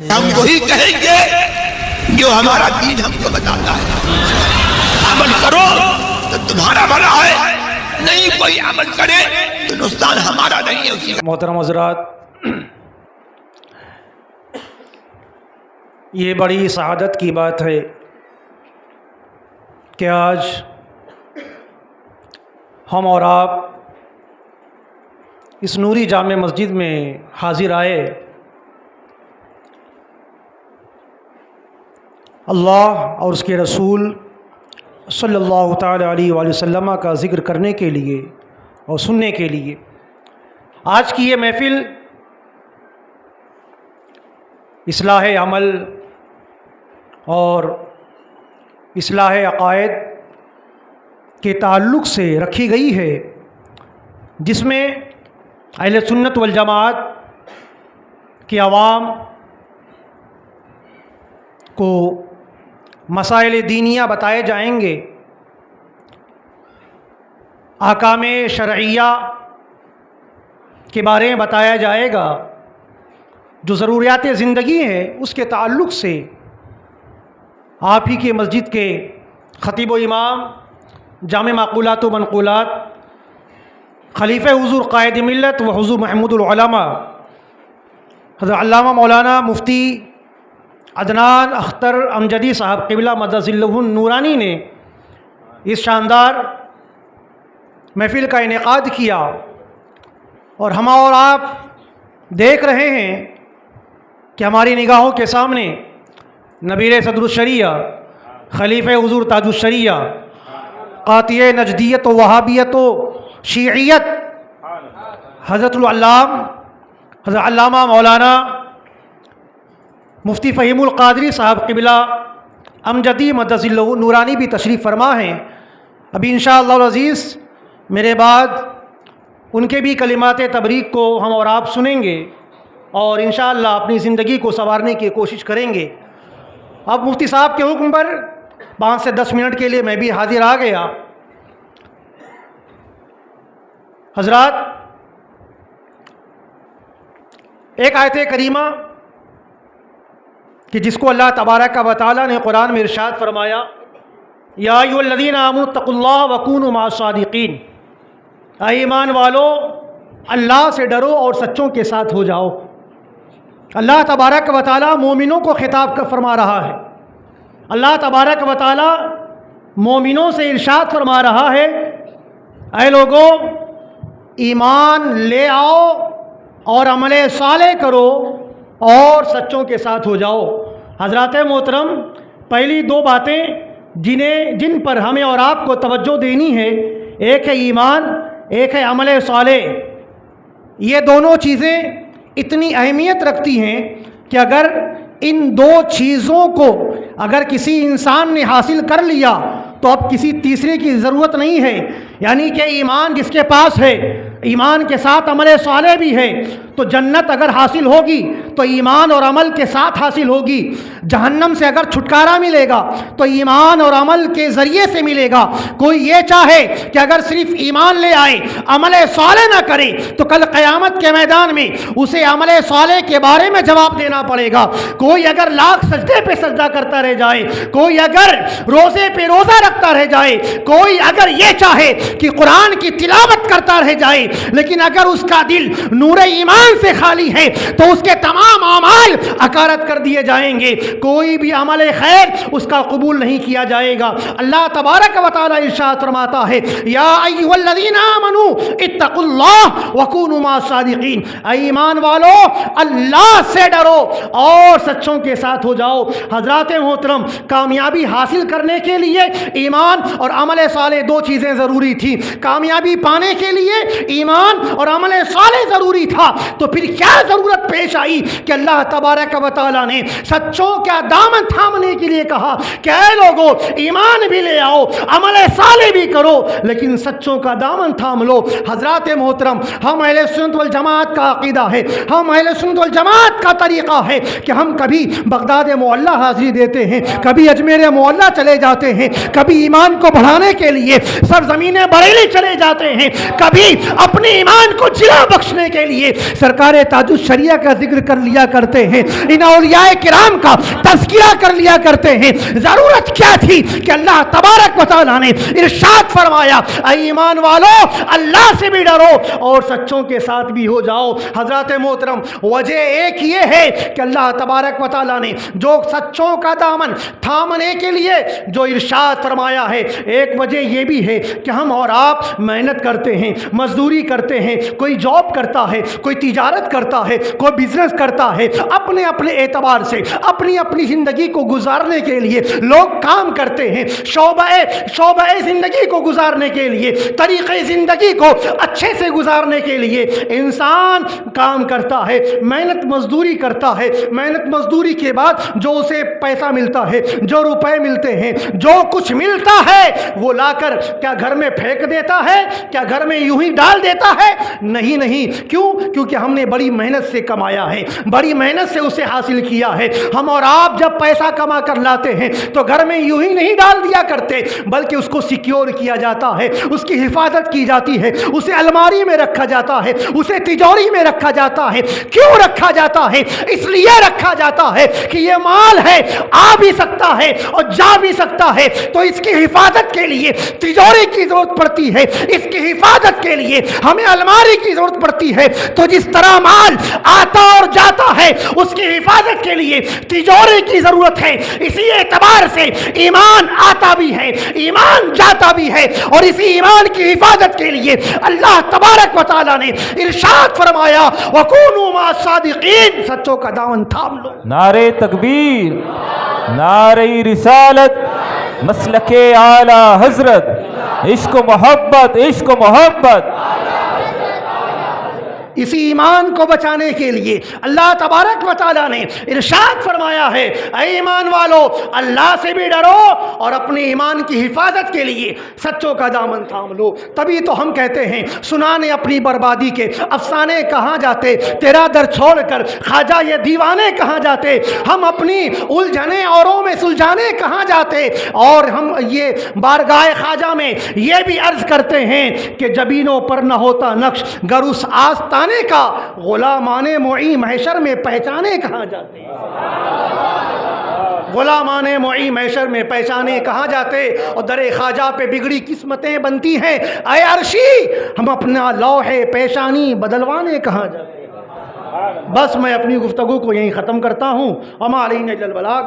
ہم وہی کہیں گے جو ہمارا دین ہم کو بتاتا ہے. عمل کرو تو تمہارا بھلا ہے، نہیں کوئی عمل کرے تو نقصان ہمارا نہیں ہے اسی کا. محترم حضرات، یہ بڑی سعادت کی بات ہے کہ آج ہم اور آپ اس نوری جامع مسجد میں حاضر آئے. اللہ اور اس کے رسول صلی اللہ تعالی علیہ وآلہ وسلم کا ذکر کرنے کے لیے اور سننے کے لیے. آج کی یہ محفل اصلاح عمل اور اصلاح عقائد کے تعلق سے رکھی گئی ہے، جس میں اہل سنت والجماعت کی عوام کو مسائل دینیہ بتائے جائیں گے، احکام شرعیہ کے بارے میں بتایا جائے گا، جو ضروریات زندگی ہیں اس کے تعلق سے آپ ہی کے مسجد کے خطیب و امام جامع معقولات و منقولات خلیفہ حضور قائد ملت و حضور محمود العلماء حضرت علامہ مولانا مفتی عدنان اختر امجدی صاحب قبلہ مدظ اللہ النورانی نے اس شاندار محفل کا انعقاد کیا، اور ہم اور آپ دیکھ رہے ہیں کہ ہماری نگاہوں کے سامنے نبیر صدر الشریعہ خلیفہ حضور تاج الشریعہ قاطع نجدیت و وہابیت و شیعیت حضرت علامہ مولانا مفتی فہیم القادری صاحب قبلہ امجدی مدظ اللہ نورانی بھی تشریف فرما ہیں. ابھی انشاءاللہ العزیز میرے بعد ان کے بھی کلمات تبریک کو ہم اور آپ سنیں گے اور انشاءاللہ اپنی زندگی کو سنوارنے کی کوشش کریں گے. اب مفتی صاحب کے حکم پر 5 سے 10 منٹ کے لیے میں بھی حاضر آ گیا. حضرات، ایک آیت کریمہ کہ جس کو اللہ تبارک و تعالیٰ نے قرآن میں ارشاد فرمایا، یا ایھا الذین آمنوا اتقوا اللہ وکونوا مع الصادقین، اے ایمان والو اللہ سے ڈرو اور سچوں کے ساتھ ہو جاؤ. اللہ تبارک و تعالیٰ مومنوں کو خطاب کر فرما رہا ہے. اللہ تبارک و تعالیٰ مومنوں سے ارشاد فرما رہا ہے، اے لوگو ایمان لے آؤ اور عمل صالح کرو اور سچوں کے ساتھ ہو جاؤ. حضرات محترم، پہلی 2 باتیں جن پر ہمیں اور آپ کو توجہ دینی ہے، ایک ہے ایمان، ایک ہے عمل صالح. یہ دونوں چیزیں اتنی اہمیت رکھتی ہیں کہ اگر ان 2 چیزوں کو اگر کسی انسان نے حاصل کر لیا تو اب کسی تیسرے کی ضرورت نہیں ہے. یعنی کہ ایمان جس کے پاس ہے، ایمان کے ساتھ عمل صالح بھی ہے، تو جنت اگر حاصل ہوگی تو ایمان اور عمل کے ساتھ حاصل ہوگی. جہنم سے اگر چھٹکارا ملے گا تو ایمان اور عمل کے ذریعے سے ملے گا. کوئی یہ چاہے کہ اگر صرف ایمان لے آئے عمل صالح نہ کرے تو کل قیامت کے میدان میں اسے عمل صالح کے بارے میں جواب دینا پڑے گا. کوئی اگر لاکھ سجدے پہ سجدہ کرتا رہ جائے، کوئی اگر روزے پہ روزہ رکھتا رہ جائے، کوئی اگر یہ چاہے کہ قرآن کی تلاوت کرتا رہ جائے، لیکن اگر اس کا دل نور ایمان سے خالی ہے تو اس کے تمام اعمال اکارت کر دیے جائیں گے. کوئی بھی عمل خیر اس کا قبول نہیں کیا جائے گا. اللہ تبارک و تعالی ارشاد فرماتا ہے، یا ایھا الذین آمنوا اتقوا اللہ وکونوا مع الصادقین، اے ایمان والو اللہ سے ڈرو اور سچوں کے ساتھ ہو جاؤ. حضرات محترم، کامیابی حاصل کرنے کے لیے ایمان اور عمل صالح 2 چیزیں ضروری تھی. کامیابی پانے کے لیے ایمان اور عمل صالح ضروری تھا. تو پھر کیا ضرورت پیش آئی کہ اللہ تبارک و تعالیٰ نے سچوں کا دامن تھامنے کے لیے کہا کہ اے لوگو ایمان بھی لے آؤ، عمل صالح بھی کرو، لیکن سچوں کا دامن تھام لو. حضرات محترم، ہم اہل سنت والجماعت کا عقیدہ ہے، ہم اہل سنت والجماعت کا طریقہ ہے کہ ہم کبھی بغداد معلیٰ حاضری دیتے ہیں، کبھی اجمیر معلیٰ چلے جاتے ہیں، کبھی ایمان کو بڑھانے کے لیے سرزمین بریلی چلے جاتے ہیں، کبھی اپنے ایمان کو جلا بخشنے کے لیے سرکار تاج الشریعہ کا ذکر کر لیا کرتے ہیں، ان اولیاء کرام کا تذکرہ کر لیا کرتے ہیں۔ ضرورت کیا تھی کہ اللہ تبارک و تعالیٰ نے ارشاد فرمایا اے ایمان والو اللہ سے بھی ڈرو اور سچوں کے ساتھ بھی ہو جاؤ۔ حضرات محترم، وجہ ایک یہ ہے کہ اللہ تبارک و تعالیٰ نے جو سچوں کا دامن تھامنے کے لیے جو ارشاد فرمایا ہے، ایک وجہ یہ بھی ہے کہ ہم اور آپ محنت کرتے ہیں، مزدوری کرتے ہیں، کوئی جاب کرتا ہے، کوئی تجارت کرتا ہے، کوئی بزنس کرتا ہے، اپنے اپنے اعتبار سے اپنی اپنی زندگی کو گزارنے کے لیے لوگ کام کرتے ہیں، شعبہ زندگی کو گزارنے کے لیے، طریقے زندگی کو اچھے سے گزارنے کے لیے انسان کام کرتا ہے، محنت مزدوری کرتا ہے۔ محنت مزدوری کے بعد جو اسے پیسہ ملتا ہے، جو روپے ملتے ہیں، جو کچھ ملتا ہے وہ لا کر کیا گھر میں پھینک دیتا ہے؟ کیا گھر میں یوں ہی ڈال دیتا ہے؟ نہیں۔ کیوں؟ کیونکہ ہم نے بڑی محنت سے کمایا ہے، بڑی محنت سے اسے حاصل کیا ہے۔ ہم اور آپ جب پیسہ کما کر لاتے ہیں تو گھر میں یوں ہی نہیں ڈال دیا کرتے، بلکہ اس کو سیکیور کیا جاتا ہے، اس کی حفاظت کی جاتی ہے، اسے الماری میں رکھا جاتا ہے، اسے تجوری میں رکھا جاتا ہے۔ کیوں رکھا جاتا ہے؟ اس لیے رکھا جاتا ہے کہ یہ مال ہے، آ بھی سکتا ہے اور جا بھی سکتا ہے، تو اس کی حفاظت کے لیے تجوری کی ضرورت پڑتی ہے، اس کی حفاظت کے لیے ہمیں الماری کی ضرورت پڑتی ہے۔ تو جس طرح مال آتا اور جاتا ہے اس کی حفاظت کے لیے تجوری کی ضرورت ہے، اسی اعتبار سے ایمان آتا بھی ہے، ایمان جاتا بھی ہے، اور اسی ایمان کی حفاظت کے لیے اللہ تبارک و تعالیٰ نے ارشاد فرمایا وَكُونُوا مَعَ الصَّادِقِينَ، سچوں کا دامن تھام لو۔ نعرہ تکبیر، نعرہ رسالت، مسلک اعلی حضرت، عشق و محبت، عشق و محبت۔ اسی ایمان کو بچانے کے لیے اللہ تبارک و تعالیٰ نے ارشاد فرمایا ہے اے ایمان والو اللہ سے بھی ڈرو اور اپنے ایمان کی حفاظت کے لیے سچوں کا دامن تھام لو۔ تبھی تو ہم کہتے ہیں سنانے اپنی بربادی کے افسانے کہاں جاتے، تیرا در چھوڑ کر خواجہ یہ دیوانے کہاں جاتے، ہم اپنی الجھنیں اوروں میں سلجھانے کہاں جاتے، اور ہم یہ بارگاہ خواجہ میں یہ بھی عرض کرتے ہیں کہ جبینوں پر نہ ہوتا نقش گر اس آستانے کا غلامان معی محشر میں پہچانے کہاں جاتے، غلامان معی محشر میں پہچانے کہاں جاتے، اور در خواجہ پہ بگڑی قسمتیں بنتی ہیں اے عرشی ہم اپنا لوح پیشانی بدلوانے کہاں جاتے۔ بس میں اپنی گفتگو کو یہیں ختم کرتا ہوں۔ وما علینا الا البلاغ۔